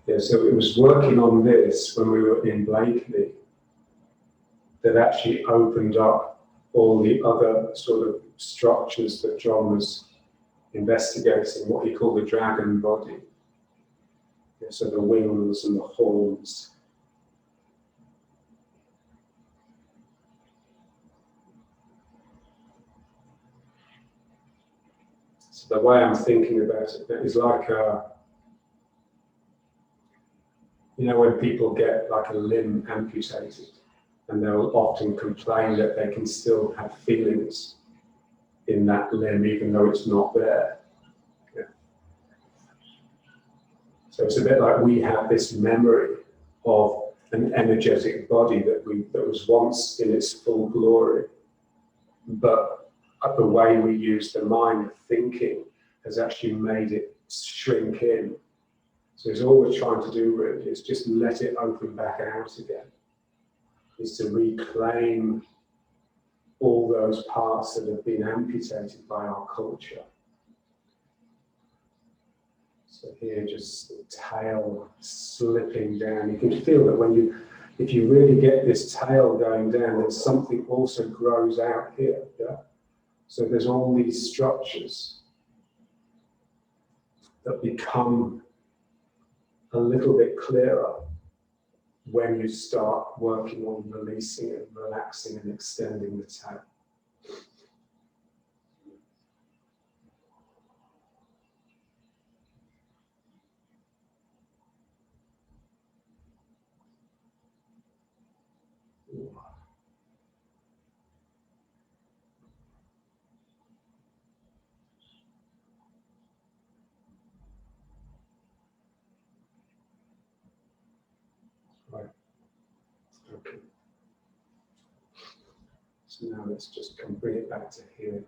Yeah, so it was working on this when we were in Blakely that actually opened up all the other sort of structures that John was investigating, what he called the dragon body. Yeah, so the wings and the horns. So the way I'm thinking about it is like when people get like a limb amputated, and they'll often complain that they can still have feelings in that limb, even though it's not there. Yeah. So it's a bit like we have this memory of an energetic body that was once in its full glory, but the way we use the mind thinking has actually made it shrink in. So it's all we're trying to do really is just let it open back out again. Is to reclaim all those parts that have been amputated by our culture. So here, just the tail slipping down. You can feel that if you really get this tail going down, then something also grows out here. Yeah? So there's all these structures that become a little bit clearer when you start working on releasing and relaxing and extending the tail. Right. Okay. So now let's just bring it back to here.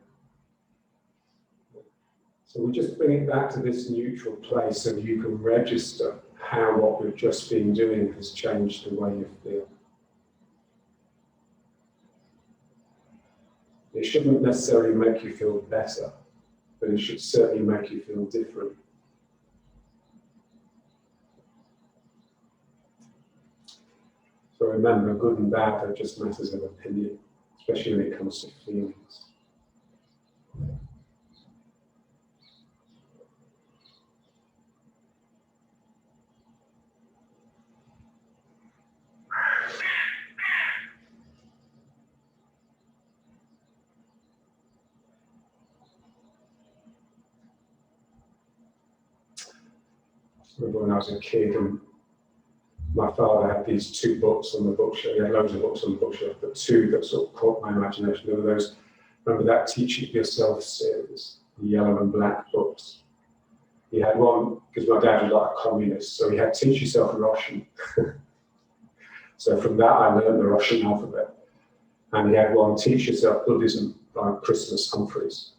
So we just bring it back to this neutral place so you can register how what we've just been doing has changed the way you feel. It shouldn't necessarily make you feel better, but it should certainly make you feel different. So remember, good and bad are just matters of opinion, especially when it comes to feelings. I remember when I was a kid and my father had these two books on the bookshelf. He had loads of books on the bookshelf, but two that sort of caught my imagination. There were those, remember that Teach It Yourself series, the yellow and black books. He had one, because my dad was like a communist, so he had Teach Yourself Russian. So from that I learned the Russian alphabet. And he had one, Teach Yourself Buddhism by Christmas Humphreys.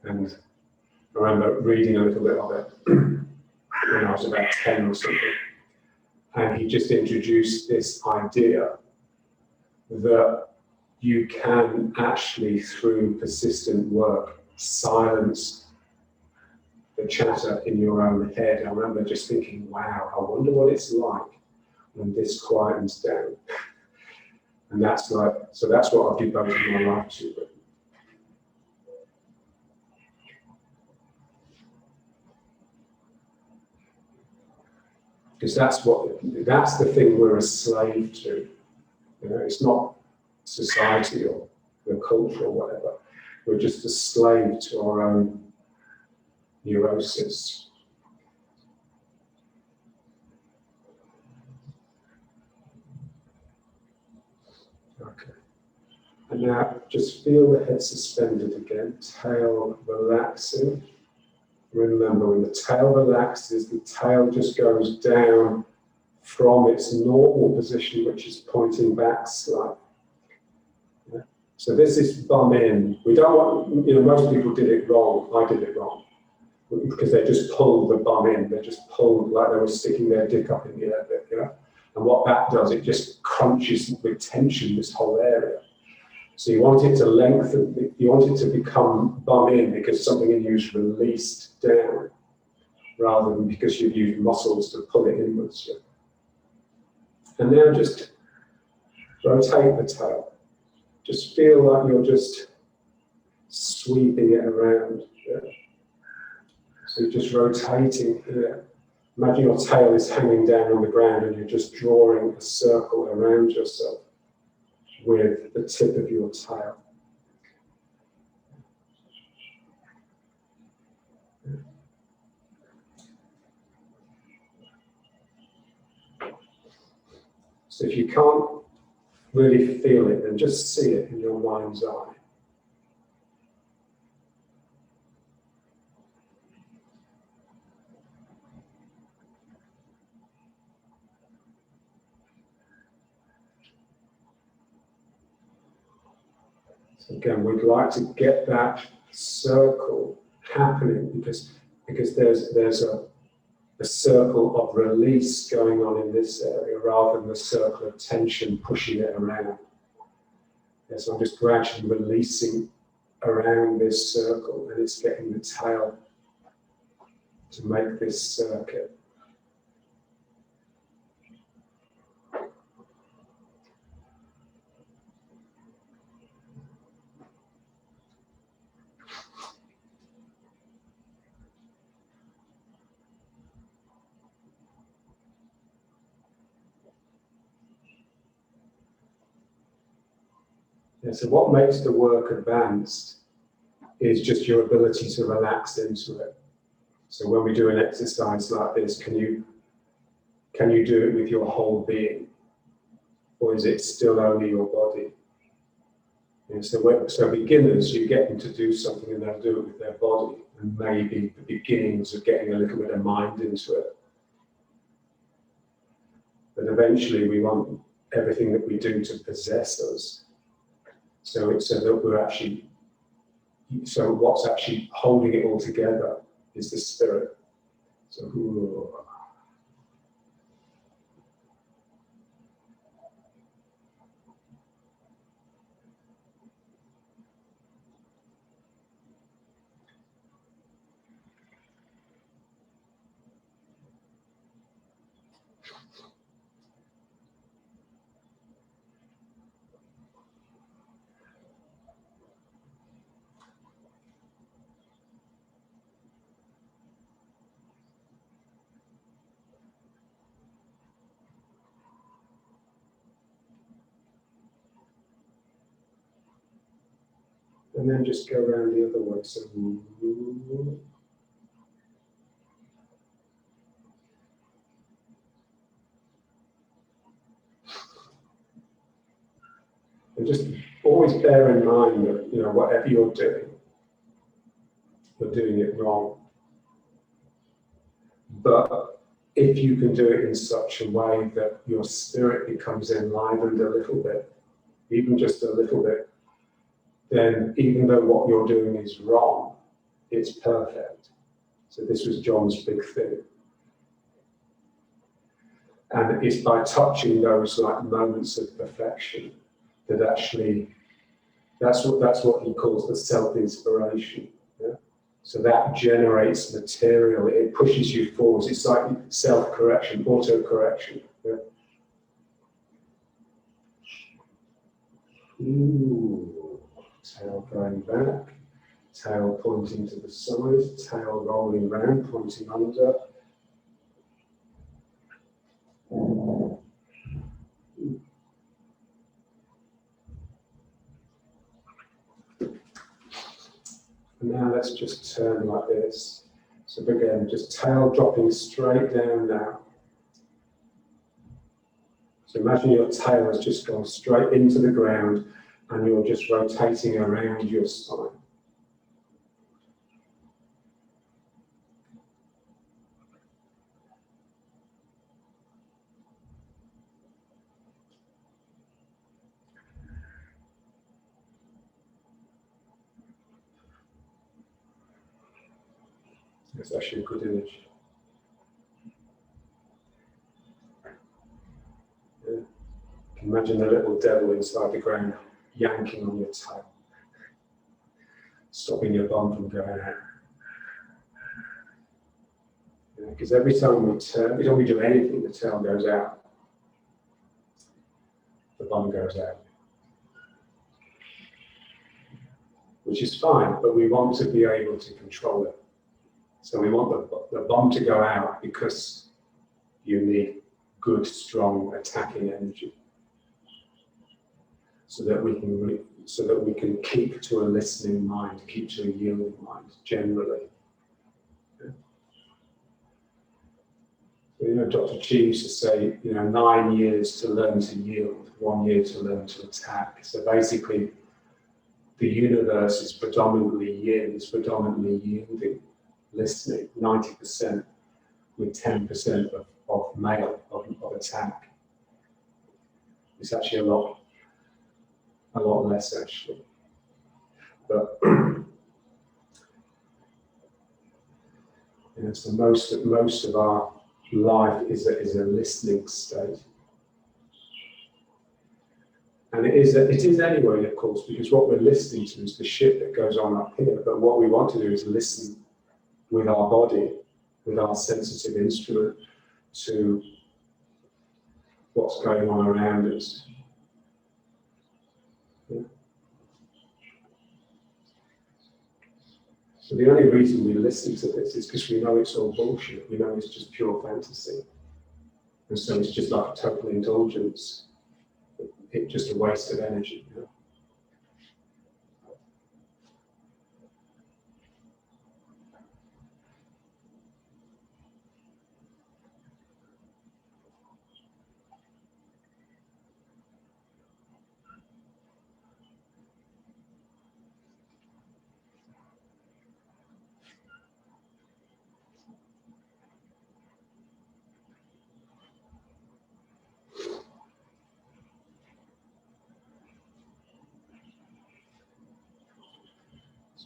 And I remember reading a little bit of it when I was about 10 or something. And he just introduced this idea that you can actually, through persistent work, silence the chatter in your own head. I remember just thinking, wow, I wonder what it's like when this quietens down. And that's like, so that's what I've devoted my life to. Because that's the thing we're a slave to. You know, it's not society or the culture or whatever. We're just a slave to our own neurosis. Okay. And now just feel the head suspended again, tail relaxing. Remember, when the tail relaxes, the tail just goes down from its normal position, which is pointing back slightly. Yeah. So this is bum in. We don't want, most people did it wrong. I did it wrong. Because they just pulled the bum in. They just pulled like they were sticking their dick up in the air bit, And what that does, it just crunches with tension this whole area. So you want it to lengthen, you want it to become bum in because something in you is released down, rather than because you've used muscles to pull it inwards. Yeah. And now just rotate the tail. Just feel like you're just sweeping it around. Yeah. So you're just rotating here. Imagine your tail is hanging down on the ground and you're just drawing a circle around yourself with the tip of your tail. So if you can't really feel it, then just see it in your mind's eye. So again, we'd like to get that circle happening because there's a circle of release going on in this area rather than the circle of tension pushing it around. Yeah, so I'm just gradually releasing around this circle, and it's getting the tail to make this circuit. Yeah, so what makes the work advanced is just your ability to relax into it. So when we do an exercise like this, can you do it with your whole being? Or is it still only your body? And so beginners, you get them to do something and they'll do it with their body, and maybe the beginnings of getting a little bit of mind into it. But eventually we want everything that we do to possess us. So that we're actually, so what's actually holding it all together is the spirit. So, and then just go around the other way. So, and just always bear in mind that, you know, whatever you're doing it wrong. But if you can do it in such a way that your spirit becomes enlivened a little bit, even just a little bit, then even though what you're doing is wrong, it's perfect. So this was John's big thing. And it's by touching those like moments of perfection that actually, that's what he calls the self-inspiration. Yeah? So that generates material, it pushes you forwards. It's like self-correction, auto-correction. Yeah? Ooh, tail going back, tail pointing to the side, tail rolling round, pointing under. And now let's just turn like this. So again, just tail dropping straight down now. So imagine your tail has just gone straight into the ground and you're just rotating around your spine. It's actually a good image. Yeah. Imagine the little devil inside the ground yanking on your tail, stopping your bum from going out. Because every time we do anything, the tail goes out, the bum goes out. Which is fine, but we want to be able to control it. So we want the bum to go out because you need good, strong, attacking energy. So that we can keep to a listening mind, keep to a yielding mind, generally. Yeah. So, you know, Dr. Chi used to say, you know, 9 years to learn to yield, 1 year to learn to attack. So basically, the universe is predominantly yin, it's predominantly yielding, listening, 90% with 10% of male, of attack. It's actually a lot less actually. But And so most of our life is a listening state. And it is anyway, of course, because what we're listening to is the shit that goes on up here. But what we want to do is listen with our body, with our sensitive instrument, to what's going on around us. Yeah. So the only reason we listen to this is because we know it's all bullshit. We know it's just pure fantasy. And so it's just like a total indulgence. It's just a waste of energy. You know?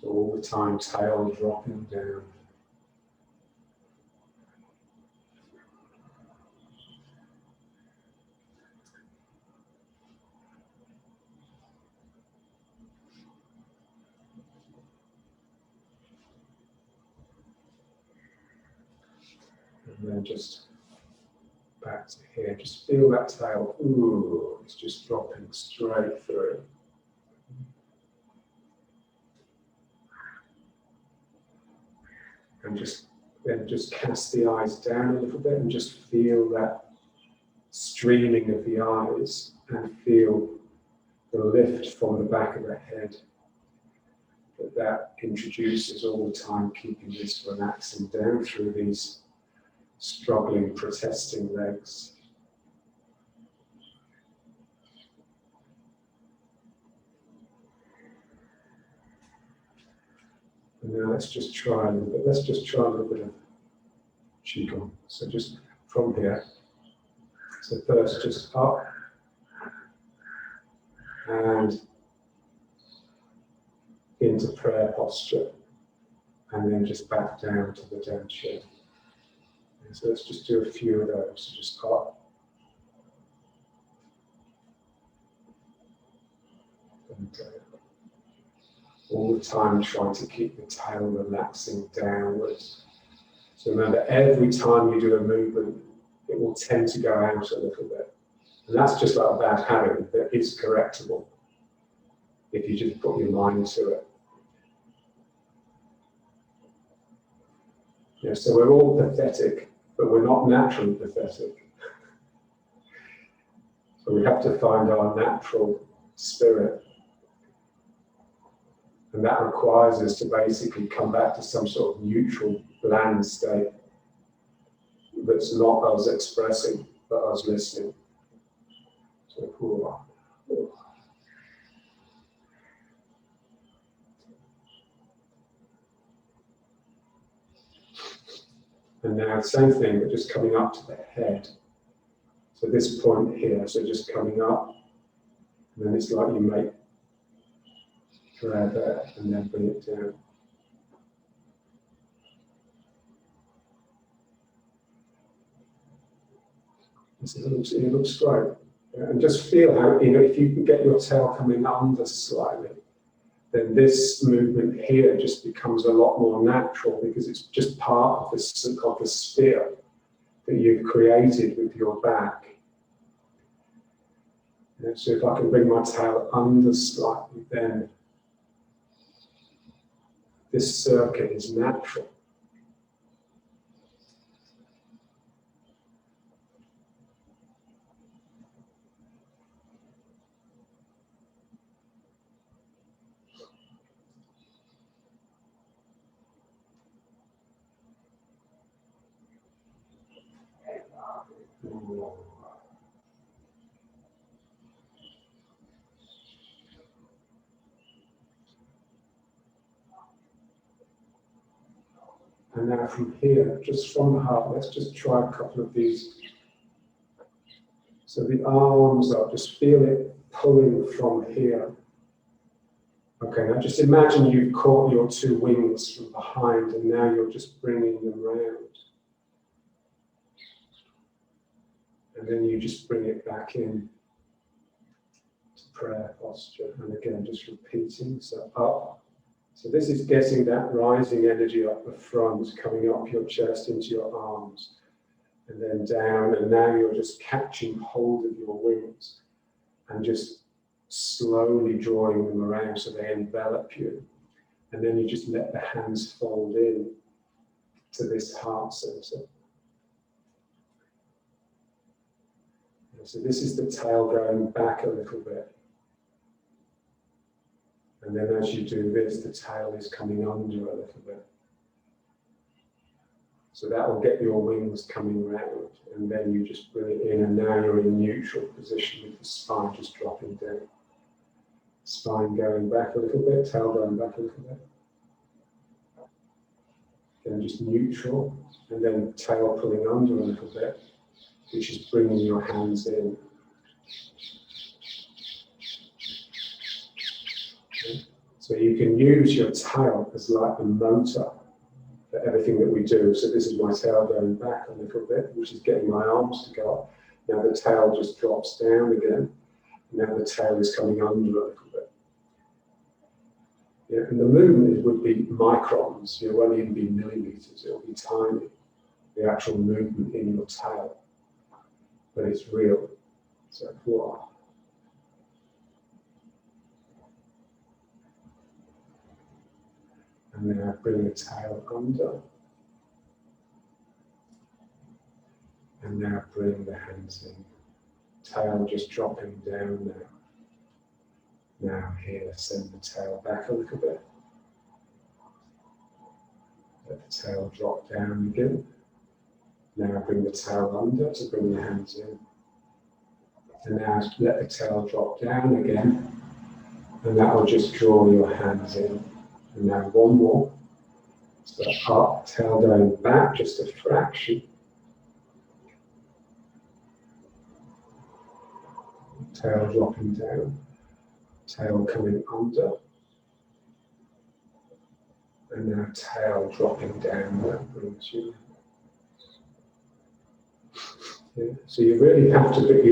So all the time, tail dropping down. And then just back to here. Just feel that tail. Ooh, it's just dropping straight through. And then just cast the eyes down a little bit and just feel that streaming of the eyes and feel the lift from the back of the head that introduces all the time, keeping this relaxing down through these struggling, protesting legs. And now let's just try a little bit. Let's just try a little bit of Qigong. So just from here. So first just up and into prayer posture, and then just back down to the down chair. And so let's just do a few of those. So just up and down. All the time trying to keep the tail relaxing downwards. So remember, every time you do a movement, it will tend to go out a little bit. And that's just like a bad habit that is correctable if you just put your mind to it. Yeah, so we're all pathetic, but we're not naturally pathetic. So we have to find our natural spirit. And that requires us to basically come back to some sort of neutral, bland state that's not us expressing, but us listening. So, cool. And now, same thing, but just coming up to the head. So this point here, so just coming up, and then it's like you make prayer there, and then bring it down. It looks great. And just feel how, if you can get your tail coming under slightly, then this movement here just becomes a lot more natural because it's just part of the sphere that you've created with your back. So if I can bring my tail under slightly, then this circuit is natural. And now from here, just from the heart, let's just try a couple of these. So the arms up, just feel it pulling from here. Okay, now just imagine you've caught your two wings from behind and now you're just bringing them round. And then you just bring it back in to prayer posture. And again, just repeating, so up. So this is getting that rising energy up the front, coming up your chest into your arms. And then down, and now you're just catching hold of your wings and just slowly drawing them around so they envelop you. And then you just let the hands fold in to this heart center. So this is the tail going back a little bit. And then as you do this, the tail is coming under a little bit. So that will get your wings coming round, and then you just bring it in, and now you're in neutral position with the spine just dropping down. Spine going back a little bit, tail going back a little bit. Then just neutral, and then tail pulling under a little bit, which is bringing your hands in. Okay. So you can use your tail as like the motor for everything that we do. So this is my tail going back a little bit, which is getting my arms to go up. Now the tail just drops down again. Now the tail is coming under a little bit. Yeah, and the movement would be microns. It won't even be millimeters. It'll be tiny. The actual movement in your tail, but it's real. So wow. And then I bring the tail under. And now bring the hands in. Tail just dropping down now. Now here, send the tail back a little bit. Let the tail drop down again. Now bring the tail under to bring the hands in. And now let the tail drop down again. And that will just draw your hands in. And now one more. So up, tail going back, just a fraction. Tail dropping down. Tail coming under. And now tail dropping down, that brings you. Yeah. So you really have to be,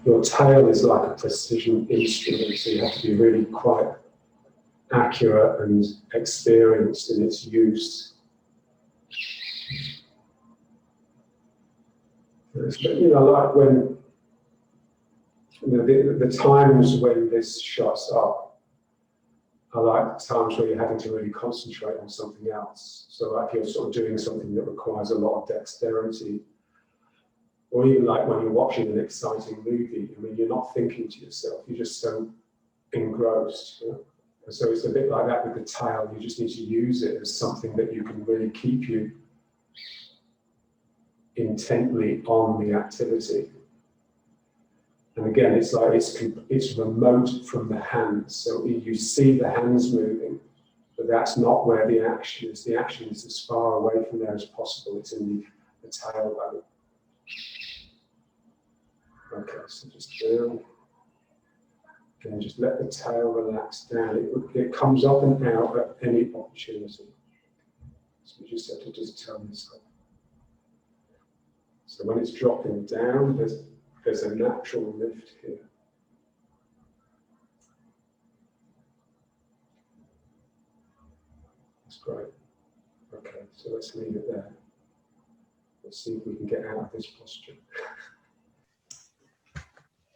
your tail is like a precision instrument, so you have to be really quite accurate and experienced in its use. But, like when, the times when this shuts up are like times where you're having to really concentrate on something else. So like you're sort of doing something that requires a lot of dexterity. Or even like when you're watching an exciting movie, you're not thinking to yourself, you're just so engrossed. And so it's a bit like that with the tail, you just need to use it as something that you can really keep you intently on the activity. And again, it's like it's remote from the hands. So you see the hands moving, but that's not where the action is. The action is as far away from there as possible. It's in the tailbone. Okay, so just down. And just let the tail relax down. It comes up and out at any opportunity. So we just have to just turn this up. So when it's dropping down, there's a natural lift here. That's great. Okay, so let's leave it there. Let's see if we can get out of this posture.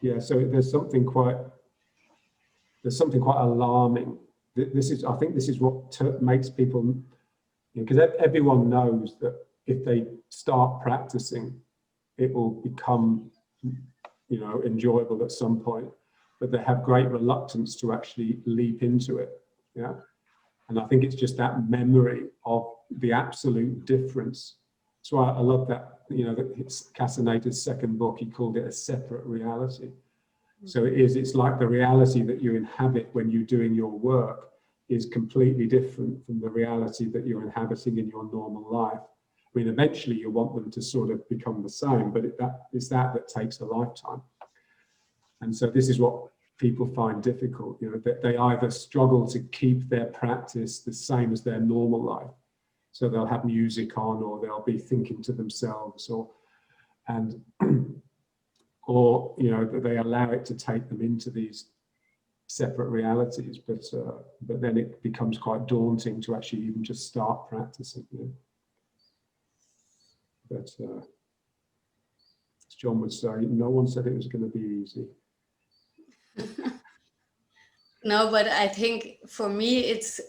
Yeah, so there's something quite alarming. I think this is what makes people, because everyone knows that if they start practicing, it will become, enjoyable at some point, but they have great reluctance to actually leap into it. Yeah, and I think it's just that memory of the absolute difference. That's why I love that. It's Casaneda's second book. He called it a separate reality. So it's like the reality that you inhabit when you're doing your work is completely different from the reality that you're inhabiting in your normal life. Eventually you want them to sort of become the same, but it's that takes a lifetime. And so this is what people find difficult. You know, that they either struggle to keep their practice the same as their normal life, so they'll have music on, or they'll be thinking to themselves, or you know, that they allow it to take them into these separate realities, but then it becomes quite daunting to actually even just start practicing. You know? But as John would say, no one said it was going to be easy. No, but I think for me it's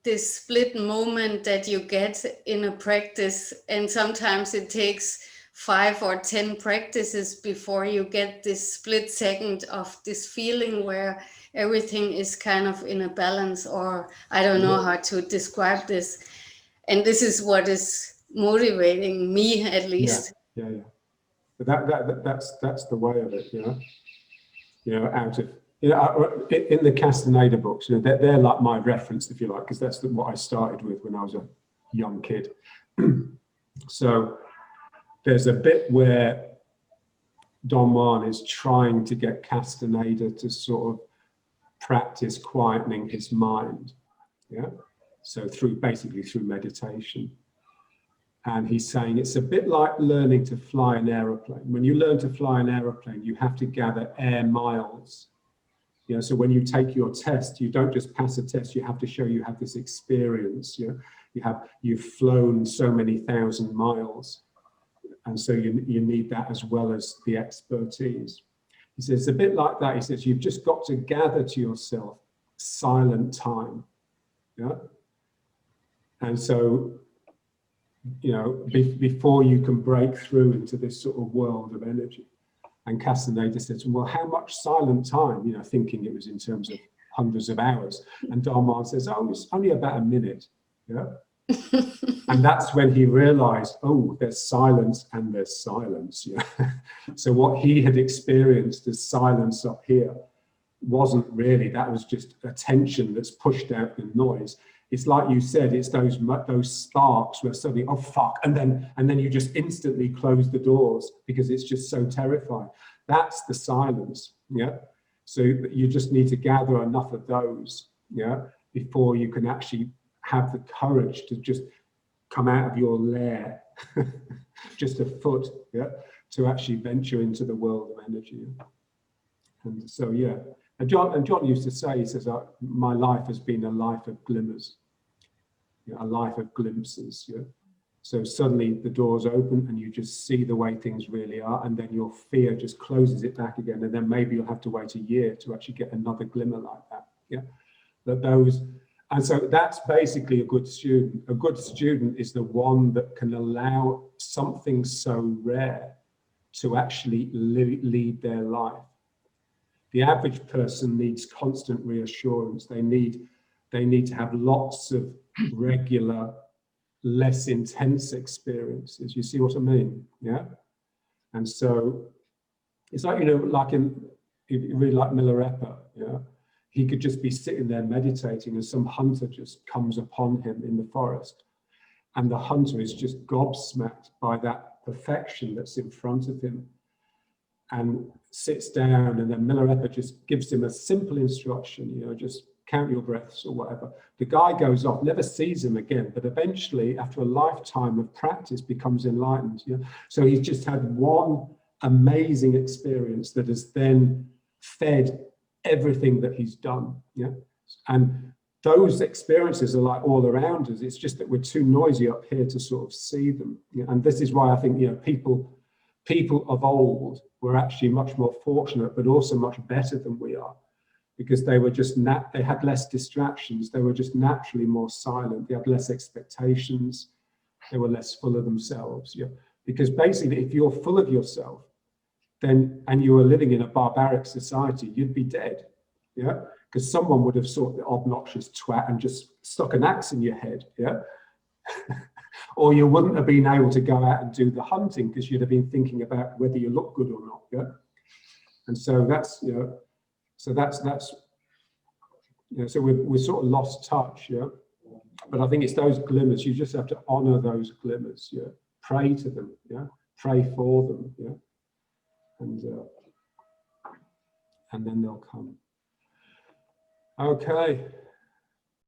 this split moment that you get in a practice, and sometimes it takes 5 or 10 practices before you get this split second of this feeling where everything is kind of in a balance, or I don't know how to describe this. And this is what is motivating me, at least. Yeah. But that's the way of it, you know. You know, out of, you know, in the Castaneda books, you know, they're like my reference, if you like, because that's what I started with when I was a young kid. So there's a bit where Don Juan is trying to get Castaneda to sort of practice quietening his mind, yeah. So basically through meditation. And he's saying it's a bit like learning to fly an aeroplane. When you learn to fly an aeroplane, you have to gather air miles. You know, so when you take your test, you don't just pass a test, you have to show you have this experience. You know, you've flown so many thousand miles. And so you need that as well as the expertise. He says, it's a bit like that. He says, you've just got to gather to yourself silent time. Yeah. And so, you know, before you can break through into this sort of world of energy. And Castaneda says, well, how much silent time? You know, thinking it was in terms of hundreds of hours. And Don Juan says, oh, it's only about a minute. Yeah. And that's when he realized, oh, there's silence and there's silence. Yeah. So what he had experienced as silence up here wasn't really, that was just attention that's pushed out the noise. It's like you said, it's those sparks where suddenly, oh fuck, and then you just instantly close the doors because it's just so terrifying. That's the silence, yeah. So you just need to gather enough of those, yeah, before you can actually have the courage to just come out of your lair, just a foot, yeah, to actually venture into the world of energy. And so, yeah. And John used to say, he says, my life has been a life of glimmers. You know, a life of glimpses. Yeah? So suddenly the doors open and you just see the way things really are, and then your fear just closes it back again, and then maybe you'll have to wait a year to actually get another glimmer like that. Yeah, and so that's basically a good student. A good student is the one that can allow something so rare to actually lead their life. The average person needs constant reassurance. They need to have lots of regular, less intense experiences. You see what I mean? Yeah. And so it's like, you know, like if you really like Milarepa, yeah, he could just be sitting there meditating and some hunter just comes upon him in the forest. And the hunter is just gobsmacked by that perfection that's in front of him and sits down, and then Milarepa just gives him a simple instruction, you know, just count your breaths or whatever. The guy goes off, never sees him again, but eventually, after a lifetime of practice, becomes enlightened. You know? So he's just had one amazing experience that has then fed everything that he's done. Yeah, and those experiences are like all around us. It's just that we're too noisy up here to sort of see them. You know? And this is why I think, you know, people of old were actually much more fortunate, but also much better than we are, because they were just they had less distractions. They were just naturally more silent. They had less expectations. They were less full of themselves. Yeah, because basically, if you're full of yourself, then and you were living in a barbaric society, you'd be dead. Yeah, because someone would have sought the obnoxious twat and just stuck an axe in your head. Yeah. Or you wouldn't have been able to go out and do the hunting because you'd have been thinking about whether you look good or not. Yeah. And so that's, you know, so that's, you know, so we've sort of lost touch. Yeah. But I think it's those glimmers. You just have to honor those glimmers. Yeah. Pray to them. Yeah. Pray for them. Yeah. and then they'll come. Okay.